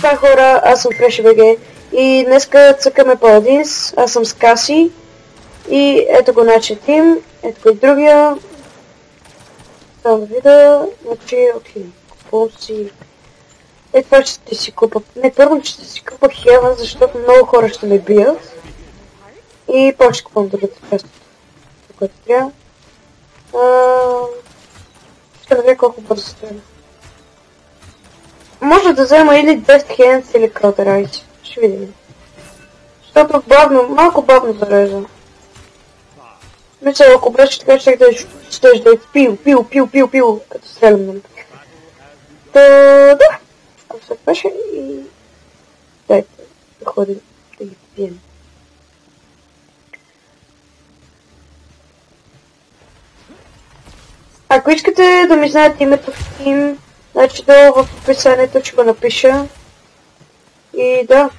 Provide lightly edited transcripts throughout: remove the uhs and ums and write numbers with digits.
това хора, аз съм FreshBG и днеска цъкаме Paladins, аз съм с Каси и ето го нашия тим, ето го и другия. Само да видя, значи, окей, купувам си... Това ще си купа, не първо ще си купа Heaven, защото много хора ще ме бият и после ще купувам другата част, което трябва. Ще да видя колко бързо стреля. Може да взема или Death Hands или Cauterize. Ще видим. Защото малко бавно зарежда. Мисля, ако беше така, ще да е пил, като стрелям на напред. Да. Ако се беше и... Дайте да ходим да ги пием. Ако искате да ми знаете името в Team, значи долу в описанието ще го напиша. И да.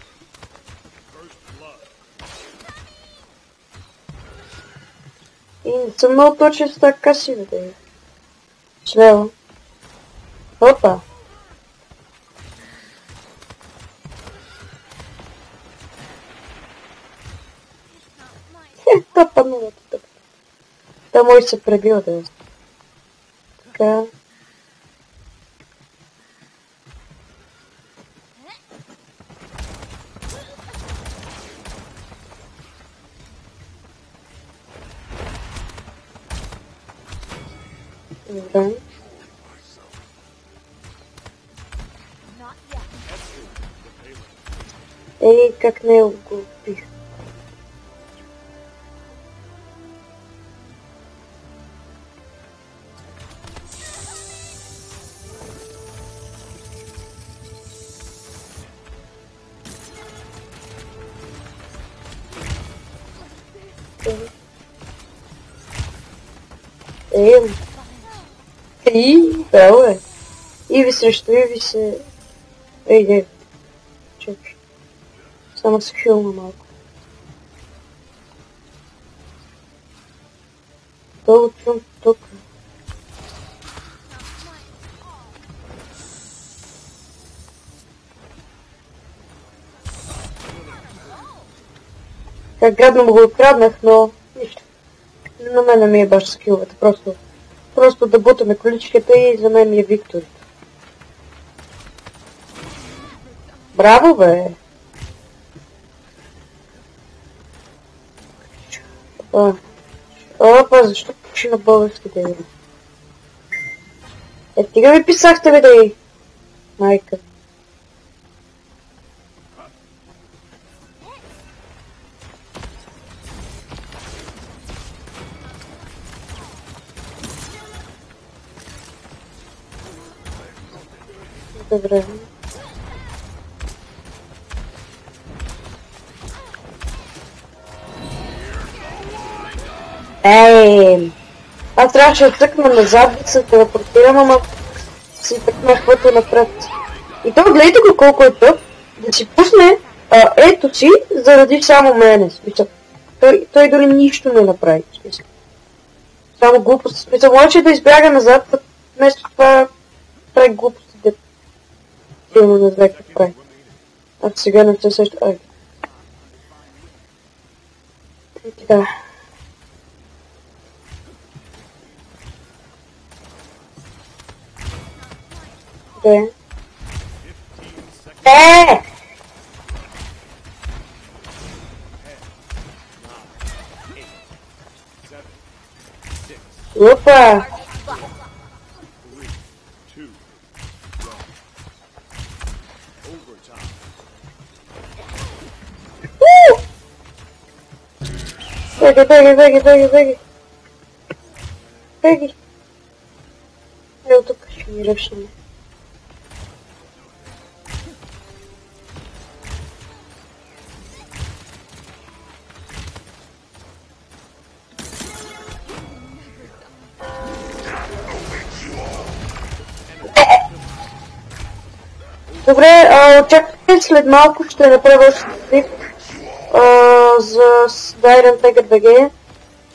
И не съм много точен с тази Каси, да е. Смело. Опа. Та паднала тук. Та мой се пребил да е. Така. Добре. Ей, как не го убих. Браво е. Иви срещу Иви се... Ей, чакай. Само се хилна малко. Долу чум тук. Как гадно му го откраднах, но... Нищо. На мене ми е баш скиловете, просто да бутаме количката и за мен ми е Виктори. Браво, бе! Опа, защо почи на български да е? Тига ви писахте, бе, да е! Майка. Добре. Аз трябваше да цъкна назад, да се телепортирам, ама си цъкнах пътя напред. И то гледайте го колко е тъп, да си пусне ето си, заради само мене. Смисъл. Той дори нищо не направи. Смисъл. Само глупост. Смисъл, може да избяга назад, вместо това прави глупости. Силно не знае какво прави. А сега не се също... Ай. И така. Добре. Опа! Беги! Ето тук ще ми ръшнем. Добре, чакайте, след малко ще направя още клип за Dairon Tiger BG.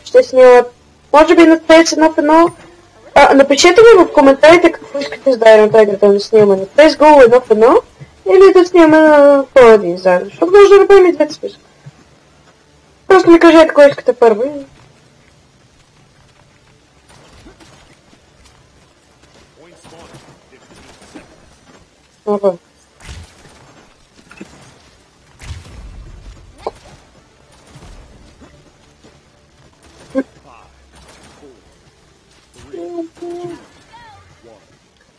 Ще снимат, може би на CS1 в едно. Напишете ми в коментарите какво искате с Dairon Tiger да не снимаме. На CSGO 1 в 1 Или да снимаме по-един заедно, защото може да направим и двете списъка. Просто ми кажете кой искате първо. Ага.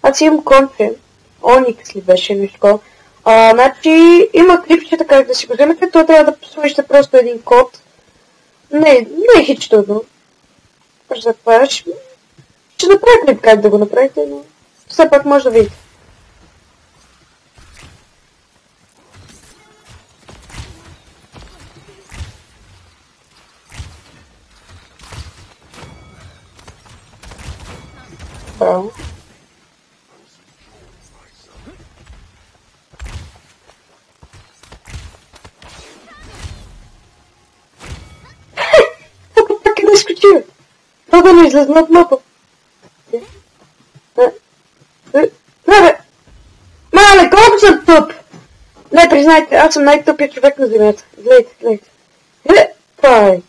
Аз имам конфи. Оникс ли беше нещо? Значи има клипчета как да си го вземете, то трябва да сложите просто един код. Не е хич трудно. Ще направя клип как да го направите, но все пак може да видите. Браво. Пак е да изключи. Това да не излезна от мапа. Мале, колко съм тъп! Не, признайте, аз съм най-тъпият човек на земята. Гледайте. Пай.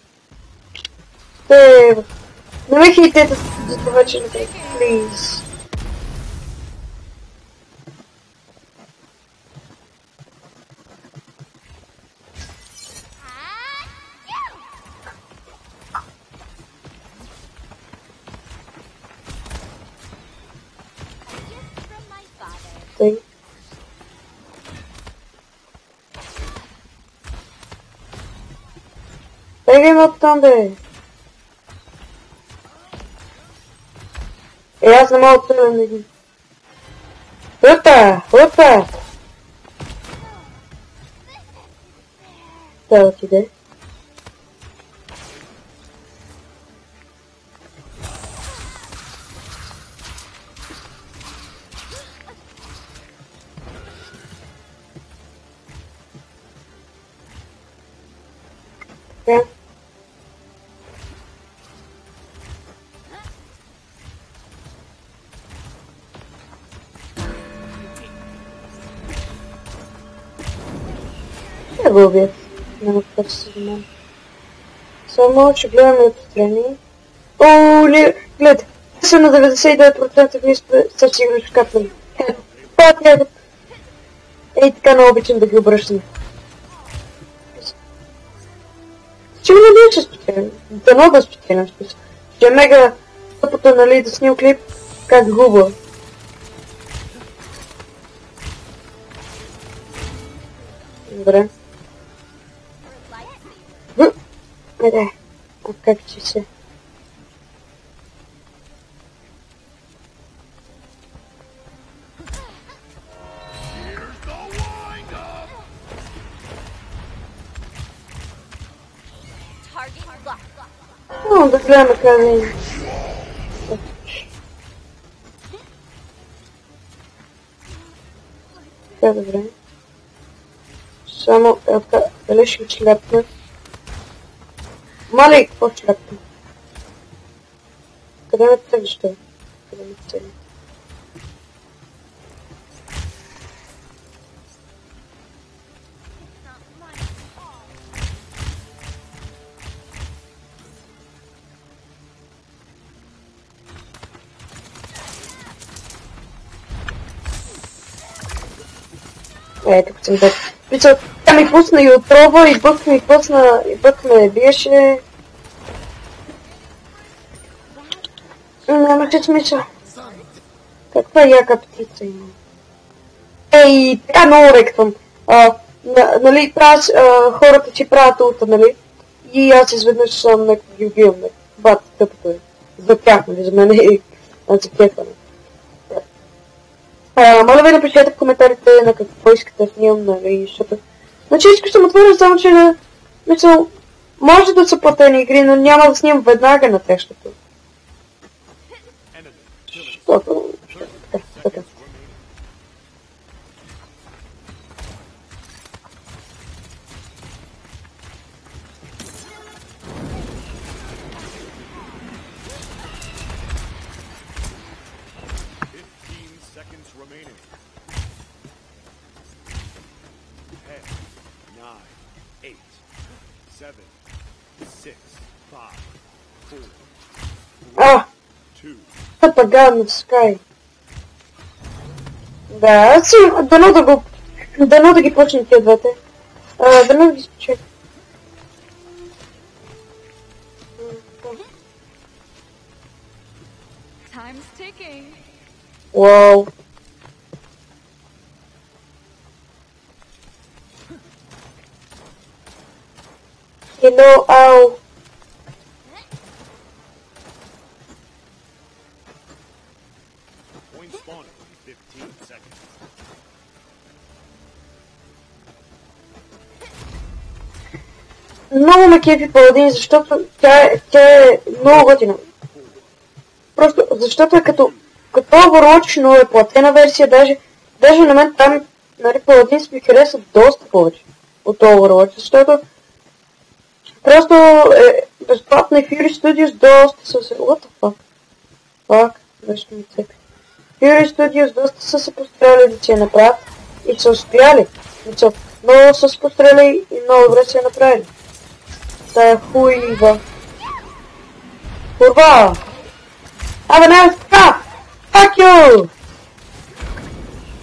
Не ме хейтете за това, че не тъй. Плиз. Тъй. Бегай ме оттам, бе. Аз не мога да отстрелям един. Опа! Да отиде. Така. Я го убият. Няма какво се занимавам. Само ще гледаме отстрани. Ооо, гледай. Съм на 99% вие сте сигурни, че капнали. Ето. Ей, така много обичам да ги обръщам. Че ми надея, че спечелям. Дано да спечелям списък. Ще е мега тъпото, нали, да снимам клип как губа. Добре. Айде. А как че се? Да гледаме къде. Така, добре. Само така, дали ще члепна? Мале, какво члепна? Къде ме целиш той? Къде ме цели? Тук съм да... Причал, тя ми пусна и отрова, и бък ми пусна, и бък ме биеше. Нямаше смисъл. Каква яка птица има. Ей, така много ректвам. Нали, хората си правят улта, нали? И аз изведнъж съм някакво ги убивам, бат, тъпото е. За тях, нали, за мен е кефане. Моля ви да напишете в коментарите на какво искате да снимам, нали, защото... Значи искаш съм отворил, само че да... Мисъл, може да са платени игри, но няма да снимам веднага на тях, защото... Така. Папаган в Sky. Да, дано да ги почне тия двете. Дано да ги спечели. Вау. Hello, ау. Много ме кефи Паладин, защото тя е много готина. Просто защото е като Overwatch, но е платена версия, даже на мен там, нали, Паладин ми хареса доста повече от Overwatch, защото просто е безплатно и Fury Studios доста са се... What the fuck? Fuck, нещо ми цепи. Fury Studios доста са се постарали да си я направят и са успяли. Много са се постарали и много добре си я направили. Тая хуйва. Курва! Абе, не, така! Fuck you!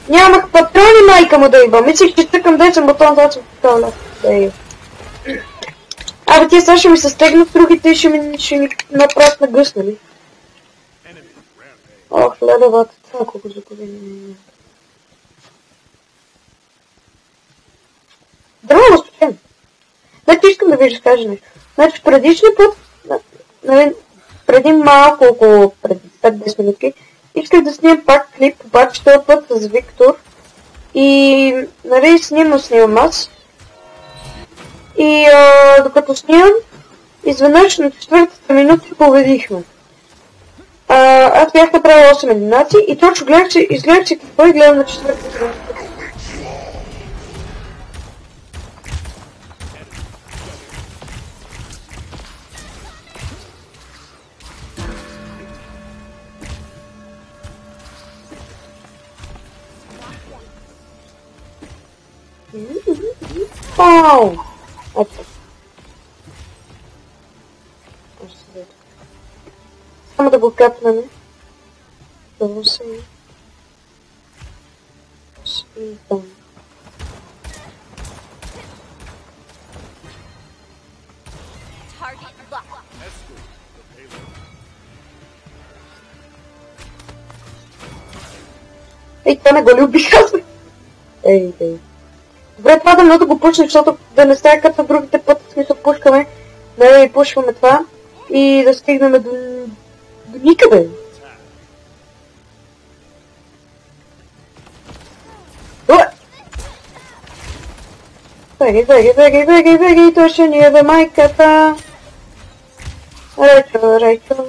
Нямах патрони, майка му да иба. Мислих, че тъкам десен бутон, да съм потавля. Да иба. Абе, тия сега ще ми се стегнат другите и ще ми направят на гъс, нали? Ох, ледовата, това колко заковени. Дърво го спечем. Значи искам да ви разкажа нещо. Значи предишния път, преди малко, около преди 5-10 минутки, исках да снимам пак клип, обаче този път с Виктор. И, нали, снимам аз. И докато снимам, изведнъж на 4-та минута победихме. Аз бях направил 8 елиминации и точно изгледах си какво и гледам на 4-та минута. Вау! Ето. Само да го капнем. Това се там. Ей, това не го ли убих аз, бе? Ей. Добре, това да много го пушнем, защото да не става като другите пъти, в смисъл пушкаме, да пушваме това и да стигнем до никъде. Беги, то ще ни е майката. Рейчо.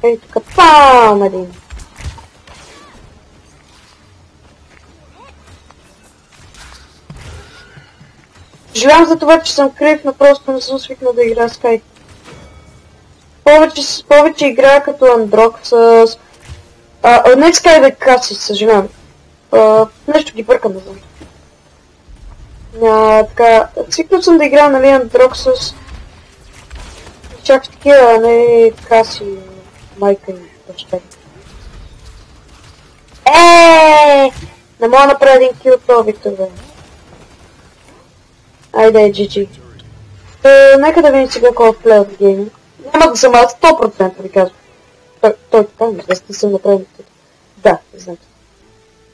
Ей, тук пам един. Съжалявам за това, че съм крив, но просто не съм свикнал да игра Sky. Повече игра като Андрок с... не Sky да каси, съжалявам. Нещо ги бъркам, не знам. Така, свикнал съм да игра, нали, Андрок с... Чак такива, а не каси, майка и баща. Не мога да направя един кил от това, Виктор, бе. Айде, GG. Нека да видим сега кой е плей от гейминг. Няма да съм аз 100% ви казвам. Той така не съм направил. Да, не знам.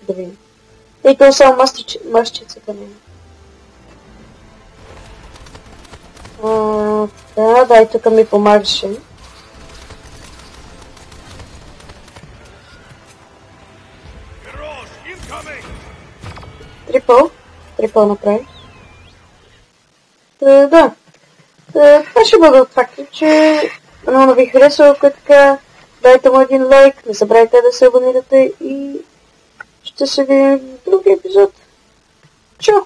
Да видим. И то само мащицата не е. Да, и тук ми помагаше. Трипъл направи. Да. Това ще бъде от факта, че много ви харесва, ако така дайте му един лайк, не забравяйте да се абонирате и ще се видим в други епизод. Чао!